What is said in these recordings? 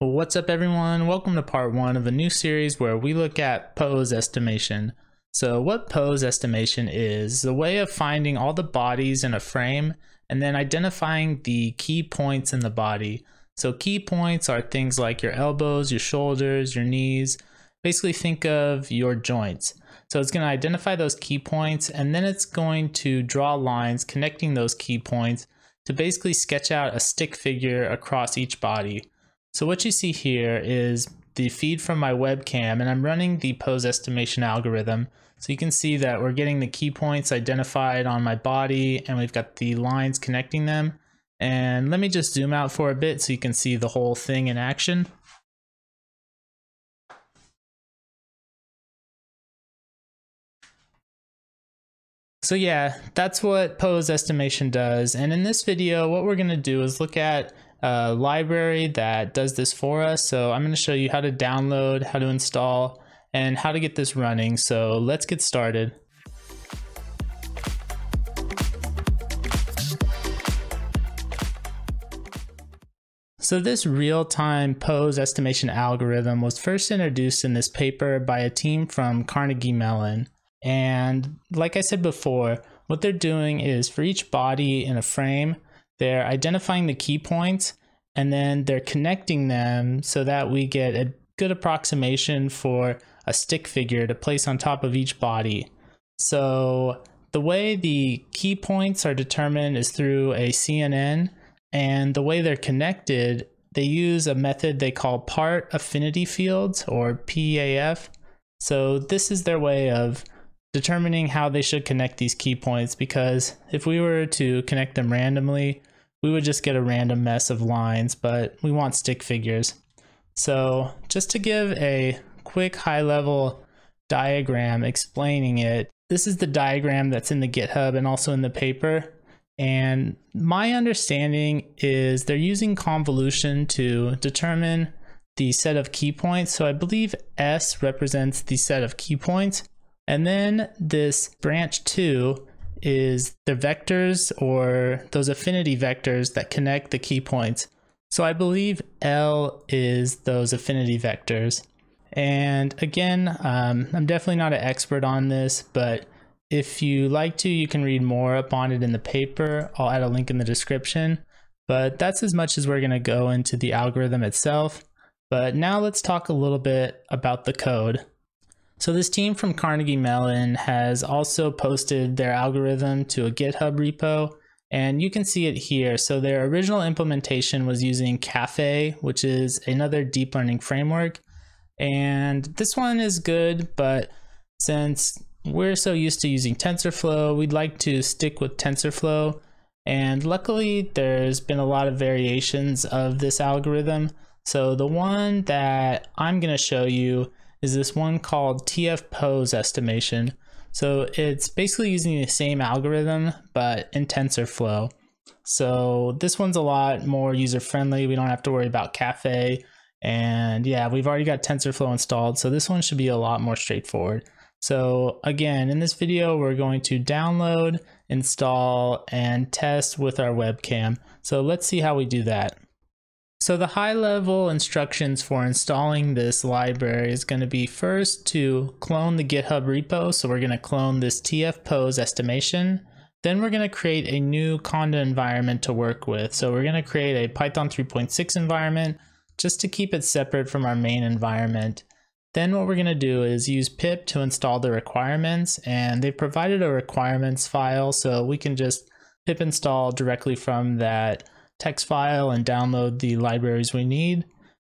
Well, what's up everyone? Welcome to part 1 of a new series where we look at pose estimation. So what pose estimation is a way of finding all the bodies in a frame and then identifying the key points in the body. So key points are things like your elbows, your shoulders, your knees. Basically think of your joints. So it's going to identify those key points and then it's going to draw lines connecting those key points to basically sketch out a stick figure across each body. So what you see here is the feed from my webcam, and I'm running the pose estimation algorithm. So you can see that we're getting the key points identified on my body and we've got the lines connecting them. And let me just zoom out for a bit so you can see the whole thing in action. So yeah, that's what pose estimation does. And in this video, what we're going to do is look at a library that does this for us. So I'm going to show you how to download, how to install, and how to get this running. So let's get started. So this real-time pose estimation algorithm was first introduced in this paper by a team from Carnegie Mellon. And like I said before, what they're doing is for each body in a frame, they're identifying the key points and then they're connecting them so that we get a good approximation for a stick figure to place on top of each body. So the way the key points are determined is through a CNN, and the way they're connected, they use a method they call part affinity fields, or PAF. So this is their way of determining how they should connect these key points, because if we were to connect them randomly, we would just get a random mess of lines, but we want stick figures. So just to give a quick high-level diagram explaining it, this is the diagram that's in the GitHub and also in the paper. And my understanding is they're using convolution to determine the set of key points. So I believe S represents the set of key points. And then this branch 2 is the vectors, or those affinity vectors that connect the key points. So I believe L is those affinity vectors. And again, I'm definitely not an expert on this, but if you like to, you can read more up on it in the paper. I'll add a link in the description, but that's as much as we're going to go into the algorithm itself. But now let's talk a little bit about the code. So this team from Carnegie Mellon has also posted their algorithm to a GitHub repo, and you can see it here. So their original implementation was using Caffe, which is another deep learning framework. And this one is good, but since we're so used to using TensorFlow, we'd like to stick with TensorFlow. And luckily, there's been a lot of variations of this algorithm. So the one that I'm going to show you is this one called TF pose estimation. So it's basically using the same algorithm, but in TensorFlow. So this one's a lot more user-friendly. We don't have to worry about Caffe. And yeah, we've already got TensorFlow installed, so this one should be a lot more straightforward. So again, in this video, we're going to download, install, and test with our webcam. So let's see how we do that. So the high-level instructions for installing this library is going to be first to clone the GitHub repo. So we're going to clone this TF pose estimation. Then we're going to create a new conda environment to work with. So we're going to create a Python 3.6 environment just to keep it separate from our main environment. Then what we're going to do is use pip to install the requirements, and they provided a requirements file, so we can just pip install directly from that text file and download the libraries we need.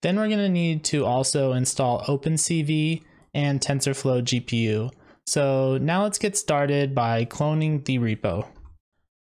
Then we're going to need to also install openCV and TensorFlow GPU. So now let's get started by cloning the repo.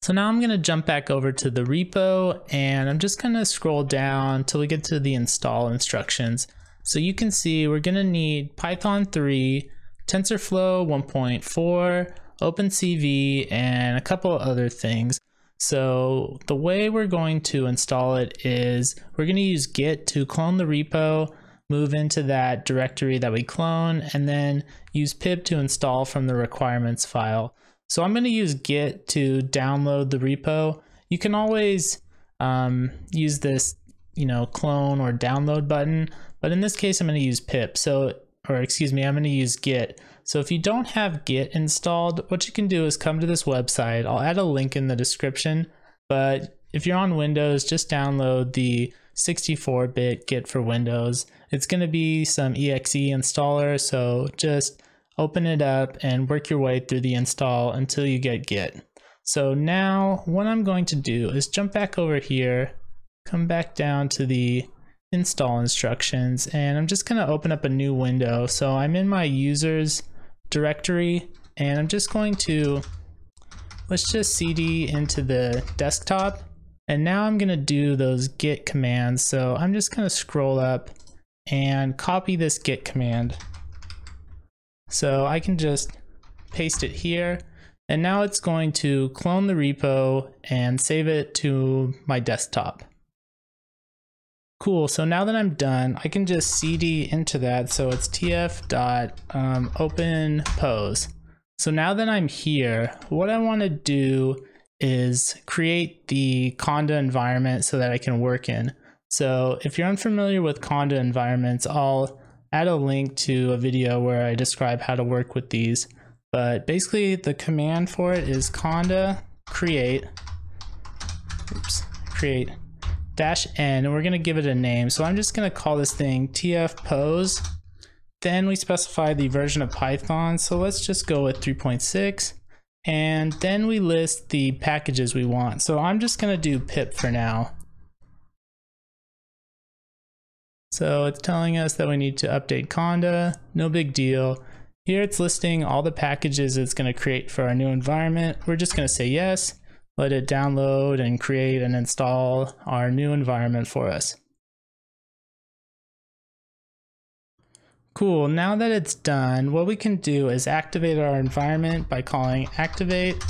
So now I'm going to jump back over to the repo, and I'm just going to scroll down till we get to the install instructions. So you can see we're going to need Python 3, TensorFlow 1.4, openCV, and a couple other things. So the way we're going to install it is we're going to use git to clone the repo, move into that directory that we clone, and then use pip to install from the requirements file. So I'm going to use git to download the repo. You can always use this clone or download button, but in this case I'm going to use pip. I'm going to use git. So if you don't have git installed, what you can do is come to this website. I'll add a link in the description, but if you're on Windows, just download the 64-bit Git for Windows. It's going to be some exe installer, so just open it up and work your way through the install until you get Git. So now what I'm going to do is jump back over here, come back down to the install instructions, and I'm just going to open up a new window. So I'm in my users directory, and I'm just going to, let's just cd into the desktop. And now I'm going to do those git commands. So I'm just going to scroll up and copy this git command. So I can just paste it here. And now it's going to clone the repo and save it to my desktop. Cool, so now that I'm done, I can just cd into that. So it's tf.openPose. So now that I'm here, what I want to do is create the conda environment so that I can work in. So if you're unfamiliar with conda environments, I'll add a link to a video where I describe how to work with these. But basically the command for it is conda create -n, and we're going to give it a name. So I'm just going to call this thing tfpose. Then we specify the version of Python. So let's just go with 3.6. And then we list the packages we want. So I'm just going to do pip for now. So it's telling us that we need to update conda, no big deal. Here it's listing all the packages it's going to create for our new environment. We're just going to say yes, let it download and create and install our new environment for us. Cool, now that it's done, what we can do is activate our environment by calling activate,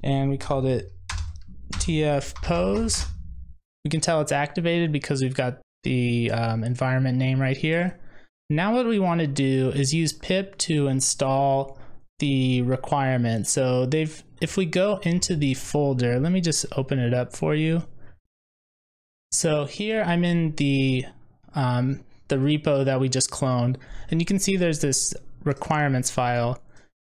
and we called it tfpose. We can tell it's activated because we've got the environment name right here. Now what we want to do is use pip to install the requirement. So if we go into the folder, let me just open it up for you. So here I'm in the repo that we just cloned, and you can see there's this requirements file,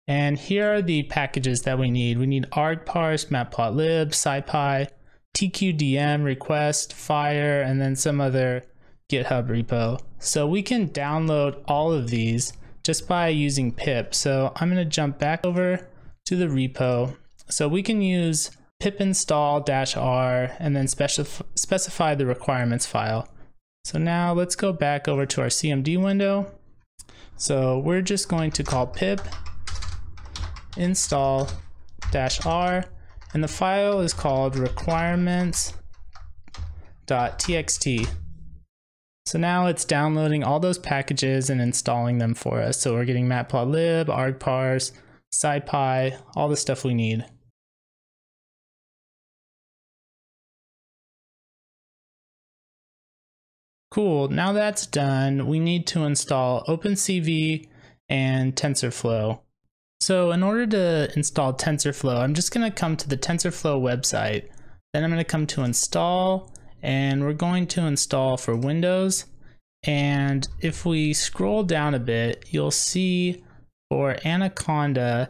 and here are the packages that we need. We need argparse, matplotlib, scipy, tqdm, request, fire, and then some other GitHub repo. So we can download all of these just by using pip. So I'm going to jump back over to the repo. So we can use pip install -r and then specify the requirements file. So now let's go back over to our CMD window. So we're just going to call pip install -r, and the file is called requirements.txt. So now it's downloading all those packages and installing them for us. So we're getting matplotlib, argparse, scipy, all the stuff we need. Cool, now that's done, we need to install openCV and TensorFlow. So in order to install TensorFlow, I'm just going to come to the TensorFlow website. Then I'm going to come to install, and we're going to install for Windows. And if we scroll down a bit, you'll see for Anaconda,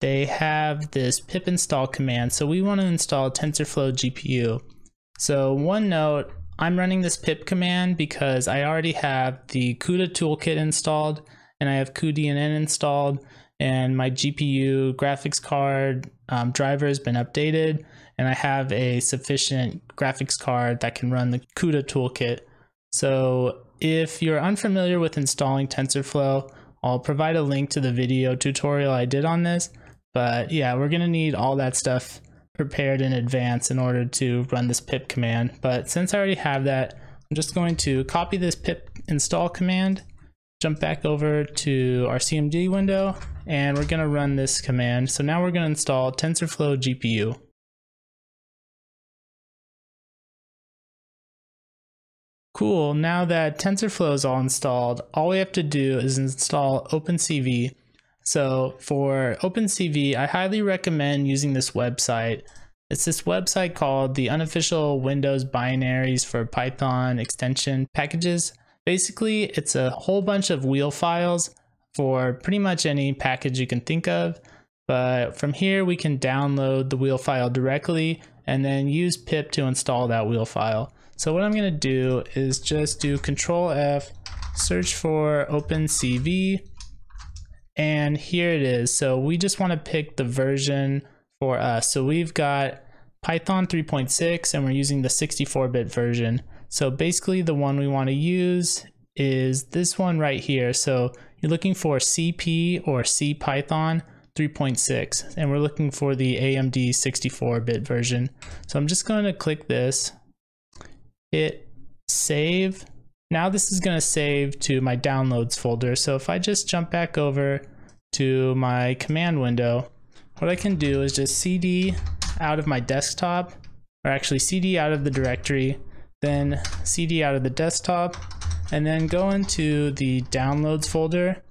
they have this pip install command. So we want to install TensorFlow GPU. So one note, I'm running this pip command because I already have the CUDA toolkit installed, and I have cuDNN installed, and my GPU graphics card driver has been updated, and I have a sufficient graphics card that can run the CUDA toolkit. So if you're unfamiliar with installing TensorFlow, I'll provide a link to the video tutorial I did on this. But yeah, we're gonna need all that stuff prepared in advance in order to run this pip command. But since I already have that, I'm just going to copy this pip install command, jump back over to our CMD window, and we're going to run this command. So now we're going to install TensorFlow GPU. Cool, now that TensorFlow is all installed, all we have to do is install openCV. So for openCV, I highly recommend using this website. It's this website called the Unofficial Windows Binaries for Python Extension Packages. Basically, it's a whole bunch of wheel files for pretty much any package you can think of. But from here, we can download the wheel file directly and then use pip to install that wheel file. So what I'm going to do is just do Control F, search for openCV, and here it is. So we just want to pick the version for us. So we've got Python 3.6 and we're using the 64-bit version. So basically the one we want to use is this one right here. So you're looking for CP or CPython 3.6, and we're looking for the AMD 64-bit version. So I'm just going to click this, hit save. Now this is going to save to my downloads folder. So if I just jump back over to my command window, what I can do is just cd out of my desktop, or actually cd out of the directory, then cd out of the desktop, and then go into the downloads folder.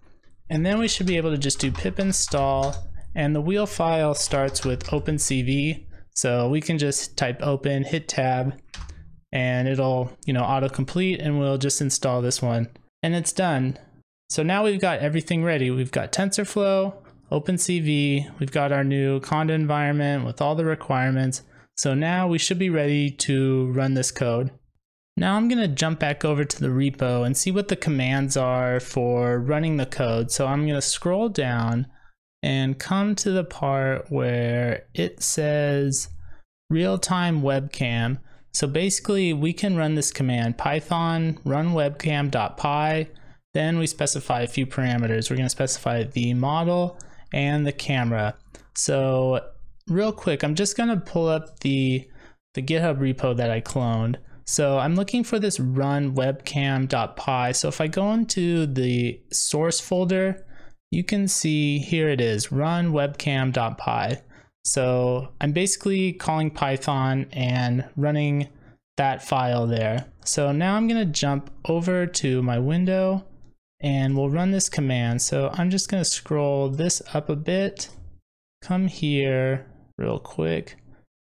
And then we should be able to just do pip install, and the wheel file starts with openCV. So we can just type open, hit tab, and it'll, autocomplete, and we'll just install this one, and it's done. So now we've got everything ready. We've got TensorFlow, openCV, we've got our new conda environment with all the requirements. So now we should be ready to run this code. Now I'm going to jump back over to the repo and see what the commands are for running the code. So I'm going to scroll down and come to the part where it says real-time webcam. So basically we can run this command, python run webcam.py, then we specify a few parameters. We're going to specify the model and the camera. So real quick, I'm just going to pull up the GitHub repo that I cloned. So I'm looking for this run webcam.py. So if I go into the source folder, you can see here it is, run webcam.py. So I'm basically calling Python and running that file there. So now I'm going to jump over to my window and we'll run this command. So I'm just going to scroll this up a bit, come here real quick,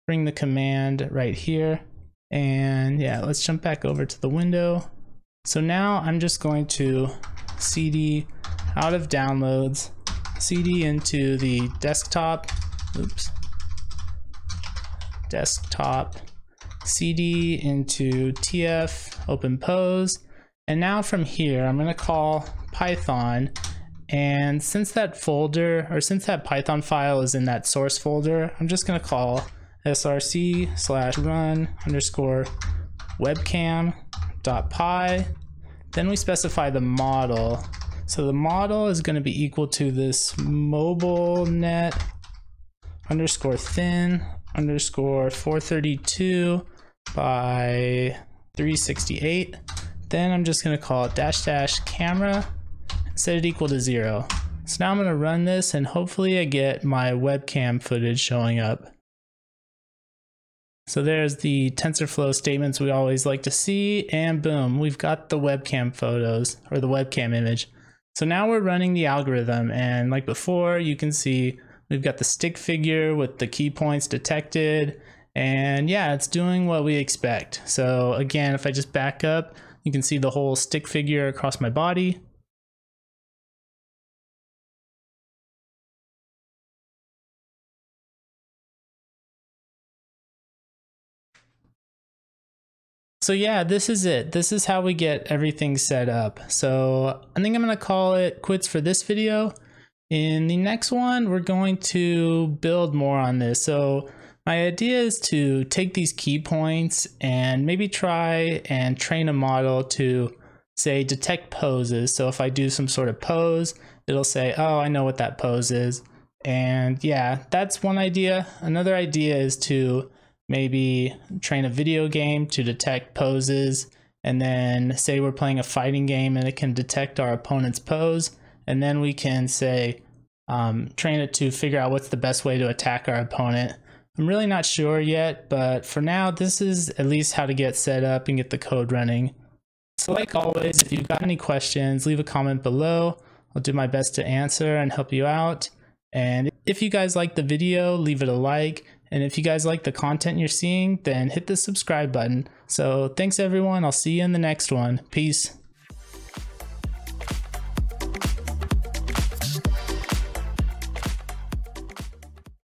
bring the command right here. And yeah, let's jump back over to the window. So now I'm just going to cd out of downloads, cd into the desktop, desktop, cd into tf, open pose. And now from here, I'm going to call Python. And since that folder, or since that Python file is in that source folder, I'm just going to call src/run_webcam.py. Then we specify the model. So the model is going to be equal to this mobilenet _thin_432 by 368. Then I'm just going to call it --camera, set it equal to 0. So now I'm going to run this and hopefully I get my webcam footage showing up. So there's the TensorFlow statements we always like to see, and boom, we've got the webcam photos, or the webcam image. So now we're running the algorithm, and like before, you can see we've got the stick figure with the key points detected, and yeah, it's doing what we expect. So again, if I just back up, you can see the whole stick figure across my body. So yeah, this is it. This is how we get everything set up. So I think I'm going to call it quits for this video. In the next one, we're going to build more on this. So my idea is to take these key points and maybe try and train a model to, say, detect poses. So if I do some sort of pose, it'll say, oh, I know what that pose is. And yeah, that's one idea. Another idea is to maybe train a video game to detect poses, and then say we're playing a fighting game and it can detect our opponent's pose, and then we can say train it to figure out what's the best way to attack our opponent. I'm really not sure yet, but for now this is at least how to get set up and get the code running. So like always, if you've got any questions, leave a comment below. I'll do my best to answer and help you out. And if you guys like the video, leave it a like. And if you guys like the content you're seeing, then hit the subscribe button. So thanks everyone. I'll see you in the next one. Peace.